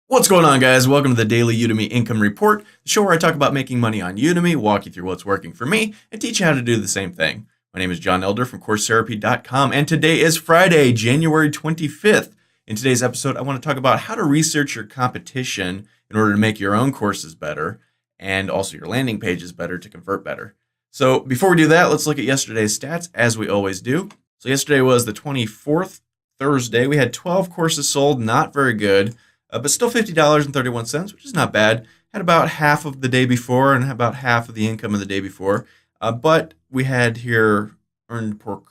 What's going on, guys? Welcome to the Daily Udemy Income Report, the show where I talk about making money on Udemy, walk you through what's working for me, and teach you how to do the same thing. My name is John Elder from CourseTherapy.com, and today is Friday, January 25th. In today's episode, I want to talk about how to research your competition in order to make your own courses better, and also your landing pages better to convert better. So before we do that, let's look at yesterday's stats, as we always do. So yesterday was the 24th, Thursday. We had 12 courses sold, not very good. But still $50.31, which is not bad. Had about half of the day before and about half of the income of the day before. But we had here earned per,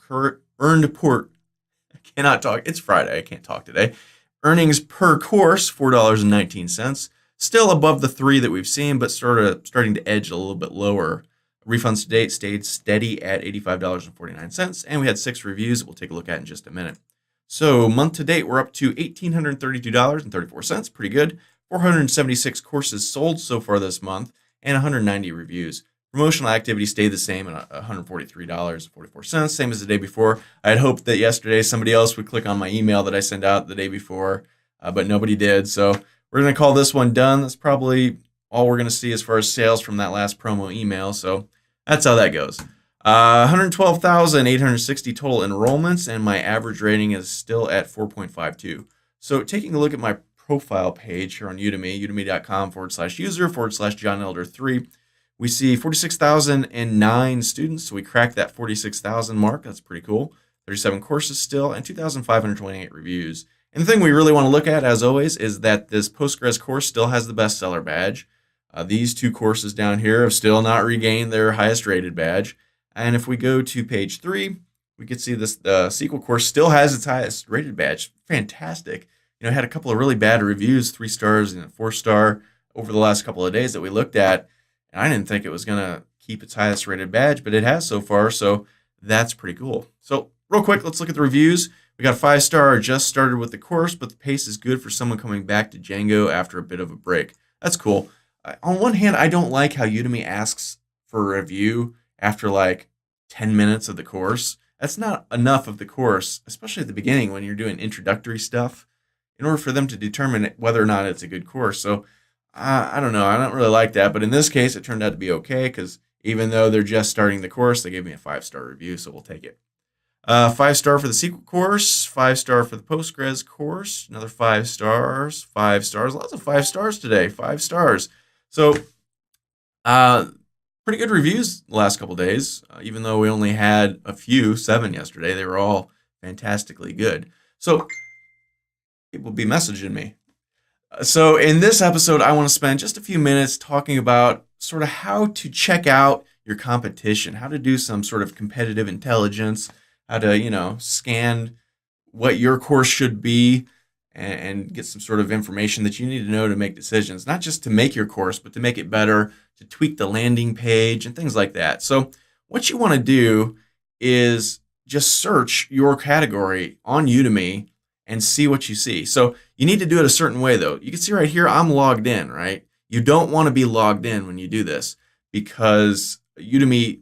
I cannot talk. It's Friday. I can't talk today. Earnings per course, $4.19. Still above the 3 that we've seen, but sort of starting to edge a little bit lower. Refunds to date stayed steady at $85.49. And we had 6 reviews that we'll take a look at in just a minute. So month to date, we're up to $1,832.34. Pretty good. 476 courses sold so far this month and 190 reviews. Promotional activity stayed the same at $143.44, same as the day before. I had hoped that yesterday somebody else would click on my email that I sent out the day before, but nobody did. So we're going to call this one done. That's probably all we're going to see as far as sales from that last promo email. So that's how that goes. 112,860 total enrollments, and my average rating is still at 4.52. So taking a look at my profile page here on Udemy, udemy.com/user/John Elder 3, we see 46,009 students. So we cracked that 46,000 mark. That's pretty cool. 37 courses still, and 2,528 reviews. And the thing we really want to look at, as always, is that this Postgres course still has the bestseller badge. These 2 courses down here have still not regained their highest rated badge. And if we go to page 3, we can see this SQL course still has its highest rated badge. Fantastic. It had a couple of really bad reviews, 3 stars and a 4-star over the last couple of days that we looked at. And I didn't think it was going to keep its highest rated badge, but it has so far. So that's pretty cool. So real quick, let's look at the reviews. We got a 5-star, just started with the course, but the pace is good for someone coming back to Django after a bit of a break. That's cool. On one hand, I don't like how Udemy asks for a review after like 10 minutes of the course. That's not enough of the course, especially at the beginning when you're doing introductory stuff, in order for them to determine whether or not it's a good course. So I don't know. I don't really like that. But in this case, it turned out to be okay because even though they're just starting the course, they gave me a 5-star review, so we'll take it. 5-star for the SQL course, 5-star for the Postgres course, another 5 stars, 5 stars. Lots of 5 stars today, 5 stars. So pretty good reviews the last couple days, even though we only had a few, 7 yesterday. They were all fantastically good. So people be messaging me. So in this episode, I want to spend just a few minutes talking about sort of how to check out your competition, how to do some sort of competitive intelligence, how to, scan what your course should be and get some sort of information that you need to know to make decisions, not just to make your course, but to make it better, to tweak the landing page and things like that. So what you want to do is just search your category on Udemy and see what you see. So you need to do it a certain way, though. You can see right here, I'm logged in, right? You don't want to be logged in when you do this because Udemy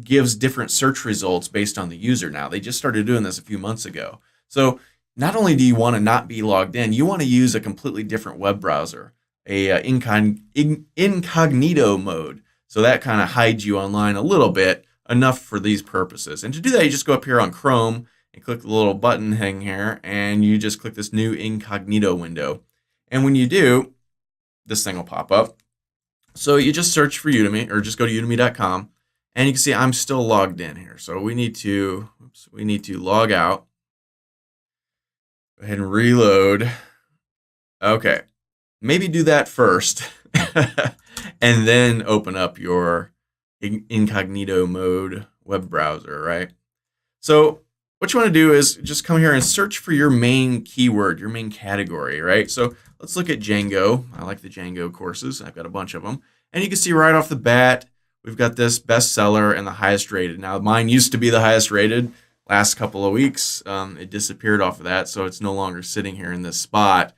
gives different search results based on the user now. They just started doing this a few months ago. So not only do you want to not be logged in, you want to use a completely different web browser, a incognito mode. So that kind of hides you online a little bit, enough for these purposes. And to do that, you just go up here on Chrome and click the little button hang here, and you just click this new incognito window. And when you do, this thing will pop up. So you just search for Udemy, or just go to udemy.com, and you can see I'm still logged in here. So we need to log out. Go ahead and reload. Okay, maybe do that first, and then open up your incognito mode web browser, right? So what you want to do is just come here and search for your main keyword, your main category, right? So let's look at Django. I like the Django courses. I've got a bunch of them. And you can see right off the bat, we've got this bestseller and the highest rated. Now, mine used to be the highest rated last couple of weeks. It disappeared off of that, so it's no longer sitting here in this spot.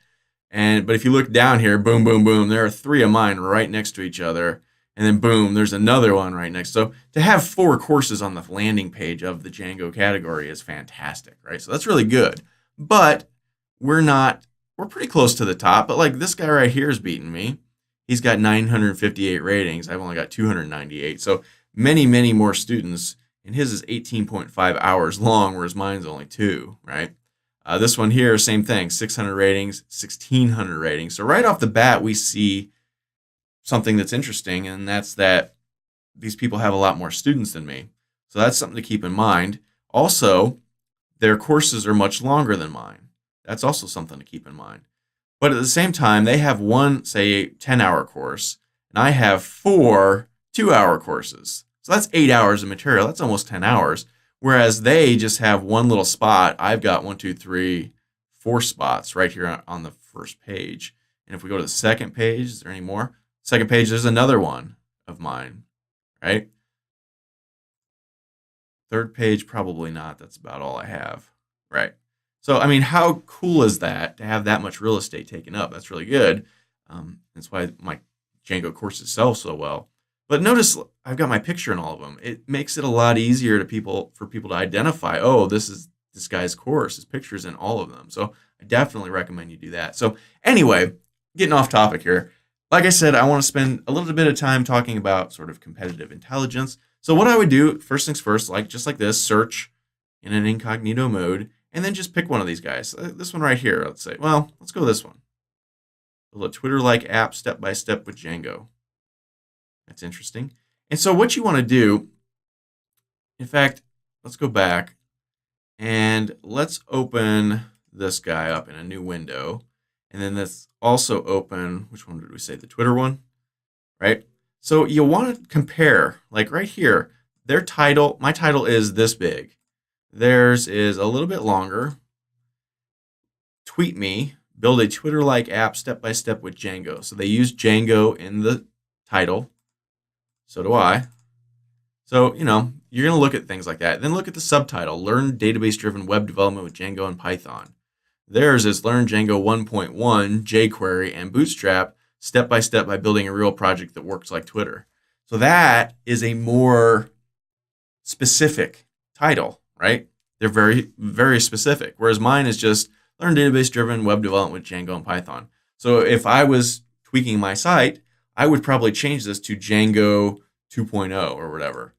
But if you look down here, boom, boom, boom, there are 3 of mine right next to each other. And then boom, there's another one right next. So to have 4 courses on the landing page of the Django category is fantastic, right? So that's really good. But we're we're pretty close to the top, but like this guy right here is beating me. He's got 958 ratings. I've only got 298. So many, many more students, and his is 18.5 hours long, whereas mine's only 2, right? This one here, same thing, 600 ratings, 1,600 ratings. So right off the bat, we see something that's interesting, and that's that these people have a lot more students than me. So that's something to keep in mind. Also, their courses are much longer than mine. That's also something to keep in mind. But at the same time, they have one, say, 10-hour course, and I have 4 2-hour courses. So that's 8 hours of material. That's almost 10 hours. Whereas they just have one little spot. I've got 1, 2, 3, 4 spots right here on the first page. And if we go to the second page, is there any more? Second page, there's another one of mine, right? Third page, probably not. That's about all I have, right? So, I mean, how cool is that to have that much real estate taken up? That's really good. That's why my Django courses sell so well. But notice I've got my picture in all of them. It makes it a lot easier for people to identify, oh, this is this guy's course. His picture's in all of them. So I definitely recommend you do that. So anyway, getting off topic here. Like I said, I want to spend a little bit of time talking about sort of competitive intelligence. So what I would do, first things first, just like this, search in an incognito mode, and then just pick one of these guys. This one right here, let's say. Well, let's go this one. Build a Twitter-like app step-by-step with Django. That's interesting. And so what you want to do, in fact, let's go back and let's open this guy up in a new window. And then let's also open, which one did we say? The Twitter one, right? So you'll want to compare, like right here, their title, my title is this big. Theirs is a little bit longer. Tweet me, build a Twitter-like app step-by-step with Django. So they use Django in the title. So do I. So, you're going to look at things like that. Then look at the subtitle, Learn Database-Driven Web Development with Django and Python. Theirs is Learn Django 1.1, jQuery, and Bootstrap step-by-step by building a real project that works like Twitter. So that is a more specific title, right? They're very, very specific. Whereas mine is just Learn Database-Driven Web Development with Django and Python. So if I was tweaking my site, I would probably change this to Django 2.0 or whatever.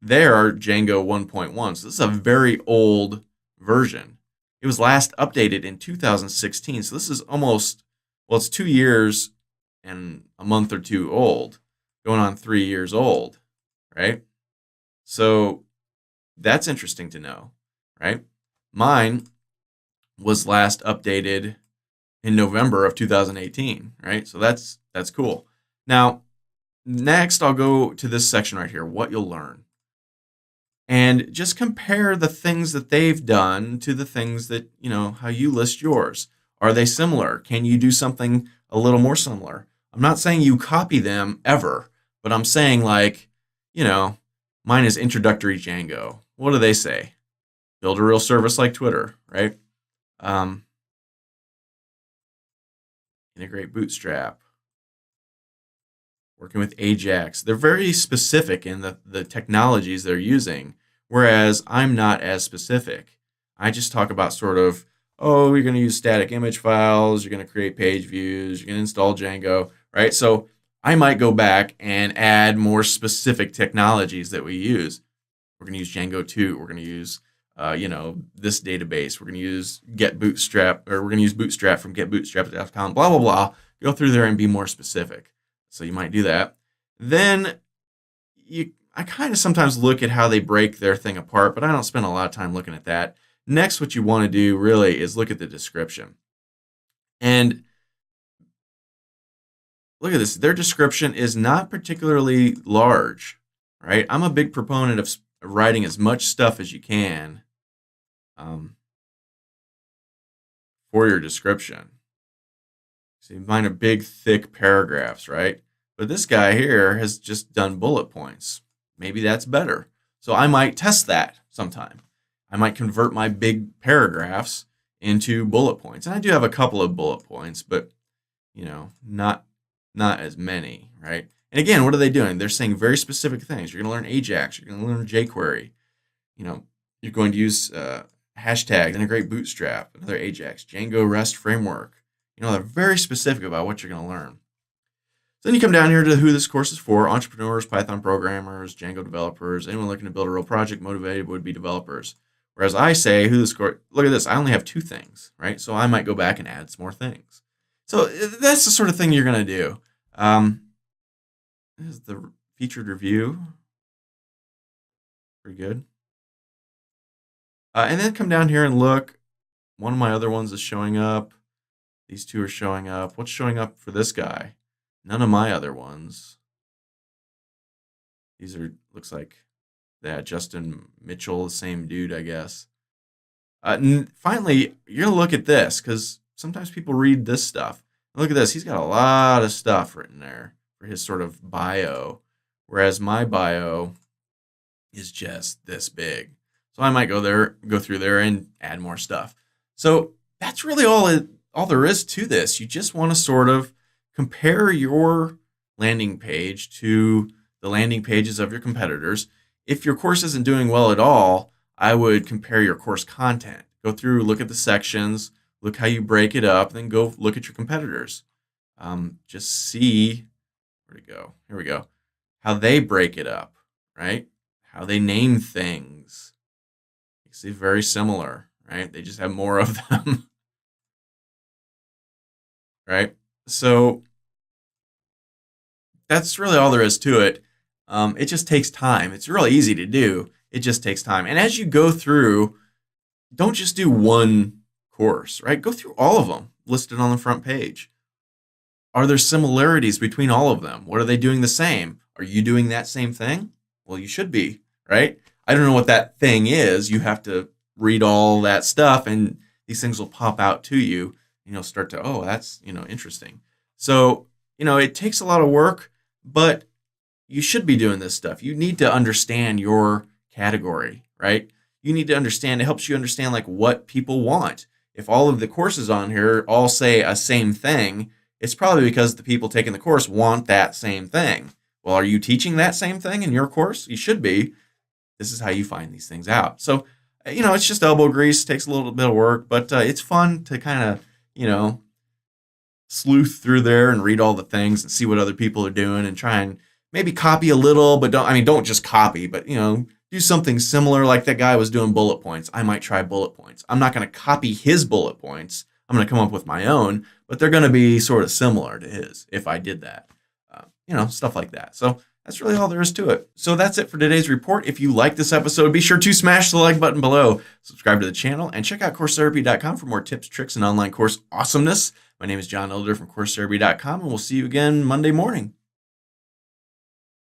They are Django 1.1. So this is a very old version. It was last updated in 2016. So this is almost, it's 2 years and a month or two old, going on 3 years old, right? So that's interesting to know, right? Mine was last updated in November of 2018, right? So that's cool. Now, next I'll go to this section right here, what you'll learn. And just compare the things that they've done to the things that, how you list yours. Are they similar? Can you do something a little more similar? I'm not saying you copy them ever, but I'm saying mine is introductory Django. What do they say? Build a real service like Twitter, right? Integrate Bootstrap. Working with Ajax. They're very specific in the technologies they're using, whereas I'm not as specific. I just talk about sort of, you're going to use static image files, you're going to create page views, you're going to install Django, right? So I might go back and add more specific technologies that we use. We're going to use Django 2. We're going to use, this database. We're going to use Bootstrap from getbootstrap.com, blah, blah, blah. Go through there and be more specific. So you might do that. Then I kind of sometimes look at how they break their thing apart, but I don't spend a lot of time looking at that. Next, what you want to do really is look at the description. And look at this. Their description is not particularly large, right? I'm a big proponent of writing as much stuff as you can for your description. So mine are big, thick paragraphs, right? But this guy here has just done bullet points. Maybe that's better. So I might test that sometime. I might convert my big paragraphs into bullet points. And I do have a couple of bullet points, but, not as many, right? And again, what are they doing? They're saying very specific things. You're going to learn Ajax. You're going to learn jQuery. You're going to hashtag, integrate Bootstrap, another Ajax, Django REST framework. They're very specific about what you're going to learn. So then you come down here to who this course is for: entrepreneurs, Python programmers, Django developers, anyone looking to build a real project, motivated would-be developers. Whereas I say who this course, look at this, I only have 2 things, right? So I might go back and add some more things. So that's the sort of thing you're going to do. This is the featured review. Pretty good. And then come down here and look. One of my other ones is showing up. These 2 are showing up. What's showing up for this guy? None of my other ones. These are, looks like, Justin Mitchell, the same dude, I guess. Finally, you're going to look at this, because sometimes people read this stuff. Look at this. He's got a lot of stuff written there for his sort of bio, whereas my bio is just this big. So I might go through there and add more stuff. So that's really all there is to this. You just want to sort of compare your landing page to the landing pages of your competitors. If your course isn't doing well at all, I would compare your course content. Go through, look at the sections, look how you break it up, then go look at your competitors. Just see, where'd it go? Here we go. How they break it up, right? How they name things. You see, very similar, right? They just have more of them, right? So that's really all there is to it. It just takes time. It's really easy to do. It just takes time. And as you go through, don't just do one course, right? Go through all of them listed on the front page. Are there similarities between all of them? What are they doing the same? Are you doing that same thing? Well, you should be, right? I don't know what that thing is. You have to read all that stuff, and these things will pop out to you, and you'll start to, oh, that's, interesting. So, it takes a lot of work, but you should be doing this stuff. You need to understand your category, right? You need to understand, it helps you understand like what people want. If all of the courses on here all say a same thing, it's probably because the people taking the course want that same thing. Well, are you teaching that same thing in your course? You should be. This is how you find these things out. So, it's just elbow grease, takes a little bit of work, but it's fun to kind of, sleuth through there and read all the things and see what other people are doing and try and maybe copy a little, but don't just copy, but, do something similar like that guy was doing bullet points. I might try bullet points. I'm not going to copy his bullet points. I'm going to come up with my own, but they're going to be sort of similar to his if I did that. Stuff like that. So that's really all there is to it. So that's it for today's report. If you like this episode, be sure to smash the like button below, subscribe to the channel, and check out CourseTherapy.com for more tips, tricks, and online course awesomeness. My name is John Elder from CourseTherapy.com, and we'll see you again Monday morning.